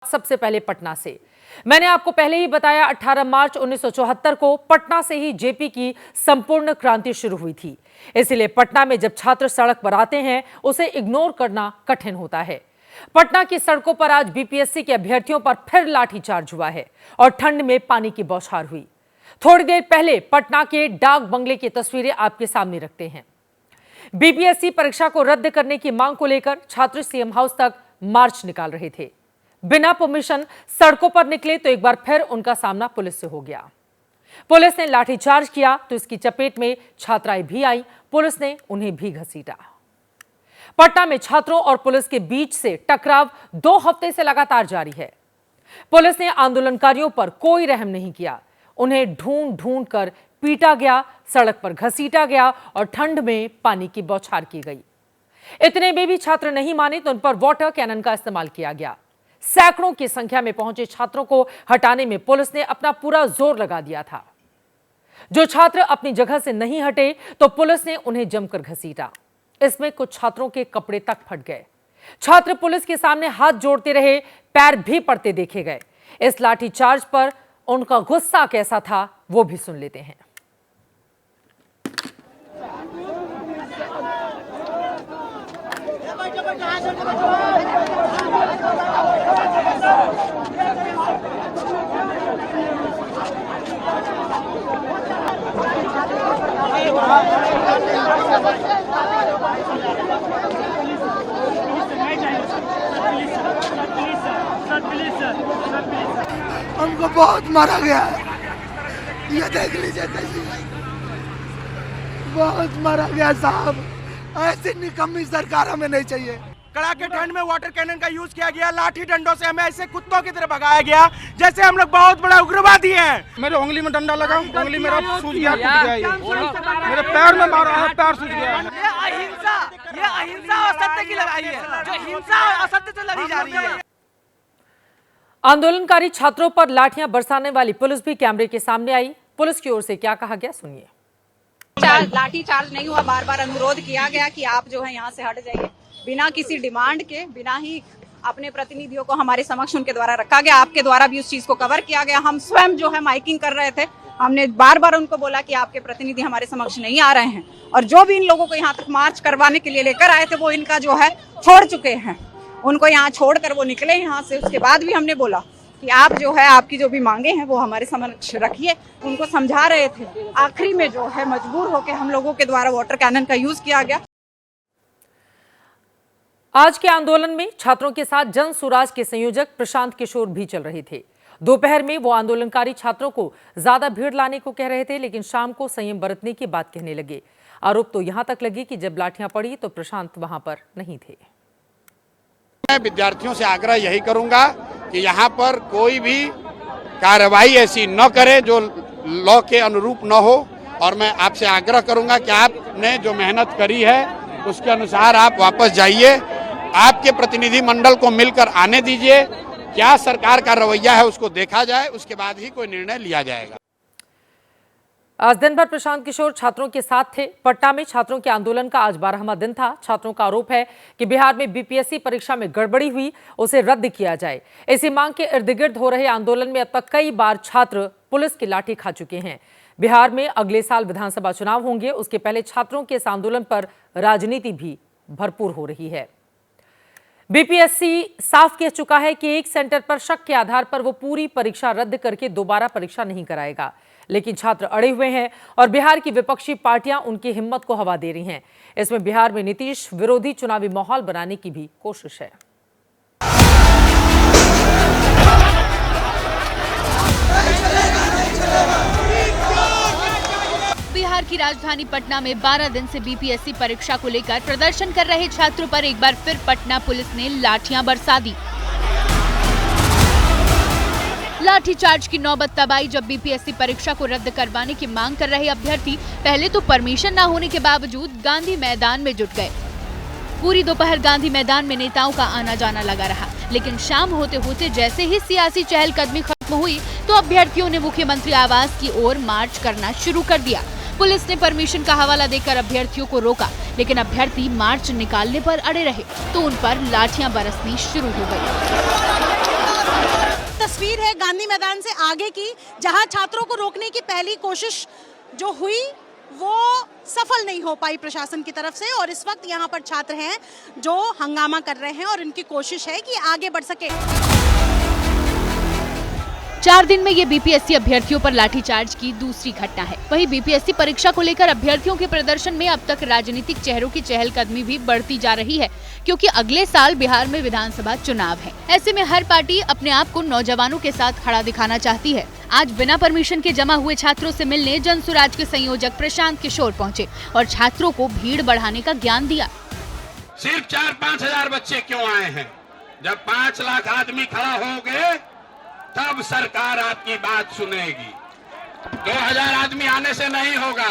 सबसे पहले पटना से। मैंने आपको पहले ही बताया 18 मार्च 1974 को पटना से ही जेपी की संपूर्ण क्रांति शुरू हुई थी। इसलिए पटना में जब छात्र सड़क पर आते हैं उसे इग्नोर करना कठिन होता है। पटना की सड़कों पर आज बीपीएससी के अभ्यर्थियों पर फिर लाठीचार्ज हुआ है और ठंड में पानी की बौछार हुई। थोड़ी देर पहले पटना के डाक बंगले की तस्वीरें आपके सामने रखते हैं। बीपीएससी परीक्षा को रद्द करने की मांग को लेकर छात्र सीएम हाउस तक मार्च निकाल रहे थे। बिना परमिशन सड़कों पर निकले तो एक बार फिर उनका सामना पुलिस से हो गया। पुलिस ने लाठीचार्ज किया तो इसकी चपेट में छात्राएं भी आई। पुलिस ने उन्हें भी घसीटा। पटना में छात्रों और पुलिस के बीच से टकराव 2 हफ्ते से लगातार जारी है। पुलिस ने आंदोलनकारियों पर कोई रहम नहीं किया। उन्हें ढूंढ ढूंढ कर पीटा गया, सड़क पर घसीटा गया और ठंड में पानी की बौछार की गई। इतने में भी छात्र नहीं माने तो उन पर वाटर कैनन का इस्तेमाल किया गया। सैकड़ों की संख्या में पहुंचे छात्रों को हटाने में पुलिस ने अपना पूरा जोर लगा दिया था। जो छात्र अपनी जगह से नहीं हटे तो पुलिस ने उन्हें जमकर घसीटा। इसमें कुछ छात्रों के कपड़े तक फट गए। छात्र पुलिस के सामने हाथ जोड़ते रहे, पैर भी पड़ते देखे गए। इस लाठीचार्ज पर उनका गुस्सा कैसा था वो भी सुन लेते हैं। हमको बहुत मारा गया है, ये देख लीजिए तस्वीर। बहुत मारा गया साहब, ऐसी निकम्मी सरकार हमें नहीं चाहिए। कड़ाके ठंड में वाटर कैनन का यूज किया गया, लाठी डंडों से हमें ऐसे कुत्तों की तरह भगाया गया जैसे हम लोग बहुत बड़ा उग्रवादी हैं। मेरे उंगली में डंडा लगा, उंगली मेरा सूज गया, टूट गया। ये मेरे पैर में मारा है, पैर सूज गया। ये अहिंसा और सत्य की लड़ाई है, जो हिंसा और असत्य से लड़ी जा रही है। आंदोलनकारी छात्रों पर लाठियां बरसाने वाली पुलिस भी कैमरे के सामने आई। पुलिस की ओर से क्या कहा गया सुनिए। लाठी चार्ज नहीं हुआ, बार बार अनुरोध किया गया कि आप जो है यहाँ से हट जाइए। बिना किसी डिमांड के, बिना ही अपने प्रतिनिधियों को हमारे समक्ष उनके द्वारा रखा गया। आपके द्वारा भी उस चीज को कवर किया गया। हम स्वयं जो है माइकिंग कर रहे थे। हमने बार बार उनको बोला कि आपके प्रतिनिधि हमारे समक्ष नहीं आ रहे हैं, और जो भी इन लोगों को यहाँ तक मार्च करवाने के लिए लेकर आए थे वो इनका जो है छोड़ चुके हैं। उनको यहाँ छोड़कर वो निकले यहाँ से। उसके बाद भी हमने बोला कि आप जो है आपकी जो भी मांगे हैं वो हमारे समक्ष रखिए। उनको समझा रहे थे। आखिरी में जो है मजबूर होकर हम लोगों के द्वारा वाटर कैनन का यूज किया गया। आज के आंदोलन में छात्रों के साथ जन सुराज के संयोजक प्रशांत किशोर भी चल रहे थे। दोपहर में वो आंदोलनकारी छात्रों को ज्यादा भीड़ लाने को कह रहे थे, लेकिन शाम को संयम बरतने की बात कहने लगे। आरोप तो यहां तक लगे कि जब लाठियां पड़ी तो प्रशांत वहां पर नहीं थे। मैं विद्यार्थियों से आग्रह यही करूंगा कि यहाँ पर कोई भी कार्रवाई ऐसी न करे जो लॉ के अनुरूप न हो, और मैं आपसे आग्रह करूंगा कि आपने जो मेहनत करी है उसके अनुसार आप वापस जाइए। आपके प्रतिनिधि मंडल को मिलकर आने दीजिए। क्या सरकार का रवैया है उसको देखा जाए, उसके बाद ही कोई निर्णय लिया जाएगा। आज दिन भर प्रशांत किशोर छात्रों के साथ थे। पटना में छात्रों के आंदोलन का आज 12वां दिन था। छात्रों का आरोप है कि बिहार में बीपीएससी परीक्षा में गड़बड़ी हुई, उसे रद्द किया जाए। इसी मांग के इर्द गिर्द हो रहे आंदोलन में अब तक कई बार छात्र पुलिस की लाठी खा चुके हैं। बिहार में अगले साल विधानसभा चुनाव होंगे, उसके पहले छात्रों के इस आंदोलन पर राजनीति भी भरपूर हो रही है। बीपीएससी साफ कह चुका है कि एक सेंटर पर शक के आधार पर वो पूरी परीक्षा रद्द करके दोबारा परीक्षा नहीं कराएगा, लेकिन छात्र अड़े हुए हैं और बिहार की विपक्षी पार्टियां उनकी हिम्मत को हवा दे रही हैं। इसमें बिहार में नीतीश विरोधी चुनावी माहौल बनाने की भी कोशिश है। बिहार की राजधानी पटना में 12 दिन से बीपीएससी परीक्षा को लेकर प्रदर्शन कर रहे छात्रों पर एक बार फिर पटना पुलिस ने लाठियां बरसा दी। लाठीचार्ज की नौबत तब आई जब बीपीएससी परीक्षा को रद्द करवाने की मांग कर रहे अभ्यर्थी पहले तो परमिशन न होने के बावजूद गांधी मैदान में जुट गए। पूरी दोपहर गांधी मैदान में नेताओं का आना जाना लगा रहा, लेकिन शाम होते होते जैसे ही सियासी चहलकदमी खत्म हुई तो अभ्यर्थियों ने मुख्यमंत्री आवास की ओर मार्च करना शुरू कर दिया। पुलिस ने परमिशन का हवाला देकर अभ्यर्थियों को रोका, लेकिन अभ्यर्थी मार्च निकालने पर अड़े रहे तो उन पर लाठियां बरसनी शुरू हो गई। तस्वीर है गांधी मैदान से आगे की, जहां छात्रों को रोकने की पहली कोशिश जो हुई वो सफल नहीं हो पाई प्रशासन की तरफ से, और इस वक्त यहाँ पर छात्र हैं जो हंगामा कर रहे हैं और इनकी कोशिश है कि आगे बढ़ सके। 4 दिन में ये बीपीएससी अभ्यर्थियों पर लाठीचार्ज की दूसरी घटना है। वहीं बीपीएससी परीक्षा को लेकर अभ्यर्थियों के प्रदर्शन में अब तक राजनीतिक चेहरों की चहलकदमी भी बढ़ती जा रही है, क्योंकि अगले साल बिहार में विधानसभा चुनाव है। ऐसे में हर पार्टी अपने आप को नौजवानों के साथ खड़ा दिखाना चाहती है। आज बिना परमिशन के जमा हुए छात्रों से मिलने जनसुराज के संयोजक प्रशांत किशोर पहुँचे और छात्रों को भीड़ बढ़ाने का ज्ञान दिया। सिर्फ 4-5 हजार बच्चे क्यों आए हैं? जब 5 लाख आदमी खड़ा होंगे तब सरकार आपकी बात सुनेगी। 2000 आदमी आने से नहीं होगा।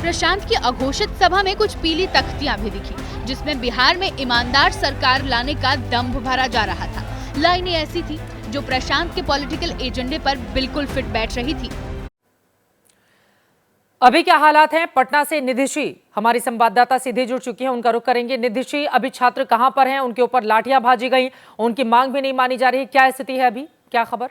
प्रशांत की अघोषित सभा में कुछ पीली तख्तियां भी दिखी, जिसमें बिहार में ईमानदार सरकार लाने का दंभ भरा जा रहा था। लाइनें ऐसी थी जो प्रशांत के पॉलिटिकल एजेंडे पर बिल्कुल फिट बैठ रही थी। अभी क्या हालात हैं? पटना से निधिश्री हमारी संवाददाता सीधे जुड़ चुकी हैं, उनका रुख करेंगे। निधिश्री, अभी छात्र कहां पर हैं? उनके ऊपर लाठियां भाजी गई, उनकी मांग भी नहीं मानी जा रही, क्या स्थिति है अभी, क्या खबर?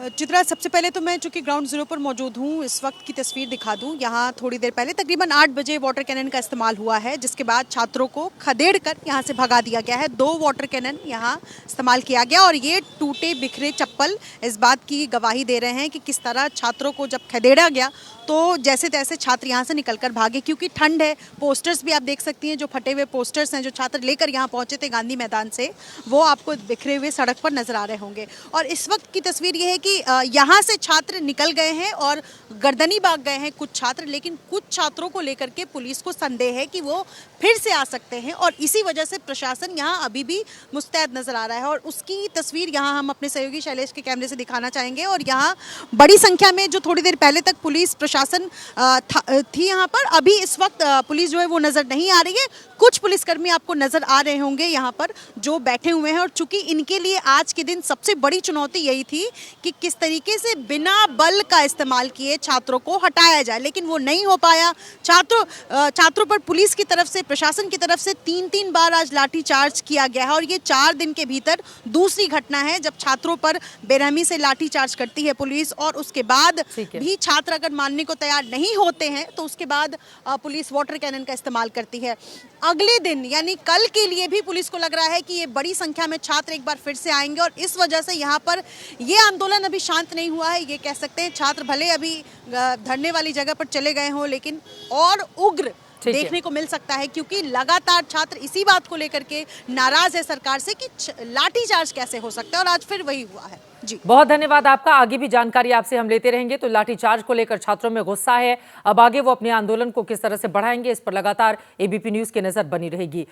चित्रा, सबसे पहले तो मैं चूंकि ग्राउंड जीरो पर मौजूद हूँ, इस वक्त की तस्वीर दिखा दूं। यहाँ थोड़ी देर पहले तकरीबन 8 बजे वाटर कैनन का इस्तेमाल हुआ है, जिसके बाद छात्रों को खदेड़ कर यहाँ से भगा दिया गया है। 2 वाटर कैनन यहाँ इस्तेमाल किया गया और ये टूटे बिखरे चप्पल इस बात की गवाही दे रहे हैं कि किस तरह छात्रों को जब खदेड़ा गया तो जैसे तैसे छात्र यहाँ से निकलकर भागे, क्योंकि ठंड है। पोस्टर्स भी आप देख सकती हैं, जो फटे हुए पोस्टर्स हैं जो छात्र लेकर यहाँ पहुँचे थे गांधी मैदान से, वो आपको बिखरे हुए सड़क पर नजर आ रहे होंगे। और इस वक्त की तस्वीर ये है कि यहाँ से छात्र निकल गए हैं और गर्दनी बाग गए हैं कुछ छात्र, लेकिन कुछ छात्रों को लेकर के पुलिस को संदेह है कि वो फिर से आ सकते हैं और इसी वजह से प्रशासन यहाँ अभी भी मुस्तैद नजर आ रहा है। और उसकी तस्वीर यहाँ हम अपने सहयोगी शैलेश के कैमरे से दिखाना चाहेंगे। और यहाँ बड़ी संख्या में, जो थोड़ी देर पहले तक पुलिस प्रशासन थी यहाँ पर, अभी इस वक्त पुलिस जो है वो नजर नहीं आ रही है। कुछ पुलिसकर्मी आपको नजर आ रहे होंगे यहाँ पर जो बैठे हुए हैं, और चूंकि इनके लिए आज के दिन सबसे बड़ी चुनौती यही थी कि किस तरीके से बिना बल का इस्तेमाल किए छात्रों को हटाया जाए, लेकिन वो नहीं हो पाया। छात्रों पर पुलिस की तरफ से, प्रशासन की तरफ से 3-3 बार आज लाठीचार्ज किया गया है और ये 4 दिन के भीतर दूसरी घटना है जब छात्रों पर बेरहमी से लाठीचार्ज करती है पुलिस। और उसके बाद भी छात्र अगर मानने को तैयार नहीं होते हैं तो उसके बाद पुलिस वाटर कैनन का इस्तेमाल करती है। अगले दिन यानी कल के लिए भी पुलिस को लग रहा है कि ये बड़ी संख्या में छात्र एक बार फिर से आएंगे और इस वजह से यहाँ पर ये आंदोलन अभी शांत नहीं हुआ है। ये कह सकते हैं छात्र भले अभी धरने वाली जगह पर चले गए हों, लेकिन और उग्र देखने को मिल सकता है, क्योंकि लगातार छात्र इसी बात को लेकर के नाराज है सरकार से कि लाठीचार्ज कैसे हो सकता है, और आज फिर वही हुआ है। जी, बहुत धन्यवाद आपका। आगे भी जानकारी आपसे हम लेते रहेंगे। तो लाठीचार्ज को लेकर छात्रों में गुस्सा है, अब आगे वो अपने आंदोलन को किस तरह से बढ़ाएंगे, इस पर लगातार एबीपी न्यूज की नजर बनी रहेगी।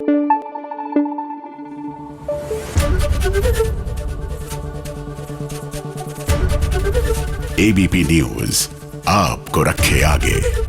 एबीपी न्यूज आपको रखे आगे।